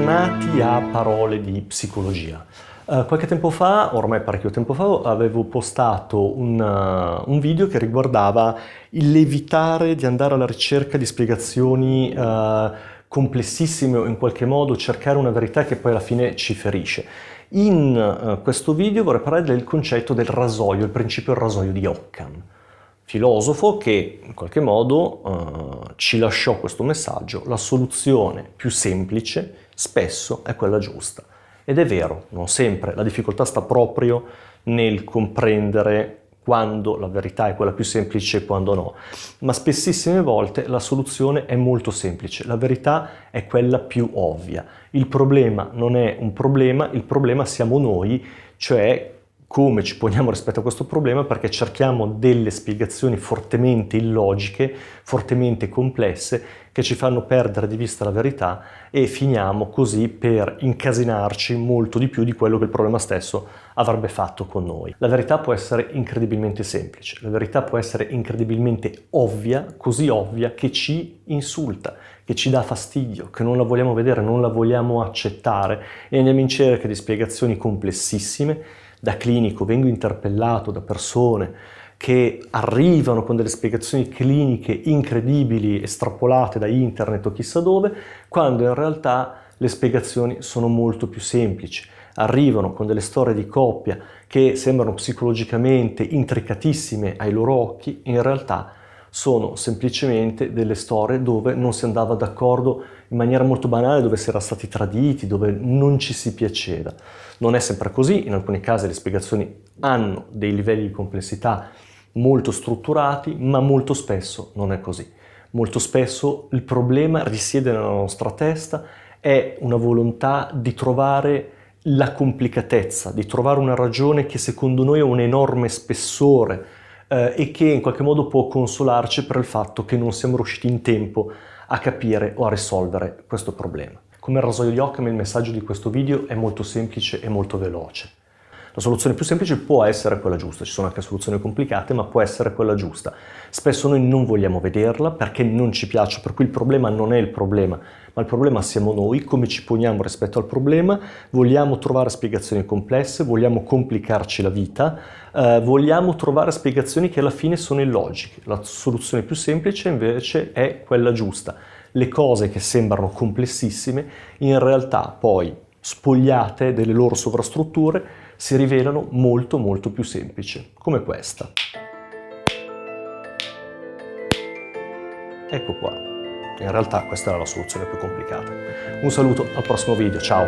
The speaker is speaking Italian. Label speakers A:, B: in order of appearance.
A: bentornati a Parole di Psicologia. Qualche tempo fa, ormai parecchio tempo fa, avevo postato un video che riguardava l'evitare di andare alla ricerca di spiegazioni complessissime o in qualche modo cercare una verità che poi alla fine ci ferisce. In questo video vorrei parlare del concetto del rasoio, il principio del rasoio di Occam. Filosofo che in qualche modo ci lasciò questo messaggio: la soluzione più semplice spesso è quella giusta. Ed è vero, non sempre, la difficoltà sta proprio nel comprendere quando la verità è quella più semplice e quando no, ma spessissime volte la soluzione è molto semplice, la verità è quella più ovvia. Il problema non è un problema, il problema siamo noi, cioè come ci poniamo rispetto a questo problema, perché cerchiamo delle spiegazioni fortemente illogiche, fortemente complesse, che ci fanno perdere di vista la verità e finiamo così per incasinarci molto di più di quello che il problema stesso avrebbe fatto con noi. La verità può essere incredibilmente semplice, la verità può essere incredibilmente ovvia, così ovvia che ci insulta, che ci dà fastidio, che non la vogliamo vedere, non la vogliamo accettare e andiamo in cerca di spiegazioni complessissime. Da clinico vengo interpellato da persone che arrivano con delle spiegazioni cliniche incredibili, estrapolate da internet o chissà dove, quando in realtà le spiegazioni sono molto più semplici. Arrivano con delle storie di coppia che sembrano psicologicamente intricatissime ai loro occhi, in realtà sono semplicemente delle storie dove non si andava d'accordo in maniera molto banale, dove si era stati traditi, dove non ci si piaceva. Non è sempre così, in alcuni casi le spiegazioni hanno dei livelli di complessità molto strutturati, ma molto spesso non è così. Molto spesso il problema risiede nella nostra testa, è una volontà di trovare la complicatezza, di trovare una ragione che secondo noi ha un enorme spessore e che in qualche modo può consolarci per il fatto che non siamo riusciti in tempo a capire o a risolvere questo problema. Come il rasoio di Occam, il messaggio di questo video è molto semplice e molto veloce. La soluzione più semplice può essere quella giusta, ci sono anche soluzioni complicate, ma può essere quella giusta. Spesso noi non vogliamo vederla perché non ci piace, per cui il problema non è il problema, ma il problema siamo noi, come ci poniamo rispetto al problema, vogliamo trovare spiegazioni complesse, vogliamo complicarci la vita, vogliamo trovare spiegazioni che alla fine sono illogiche. La soluzione più semplice invece è quella giusta. Le cose che sembrano complessissime, in realtà poi spogliate delle loro sovrastrutture, si rivelano molto molto più semplici, come questa. Ecco qua. In realtà questa era la soluzione più complicata. Un saluto, al prossimo video, ciao!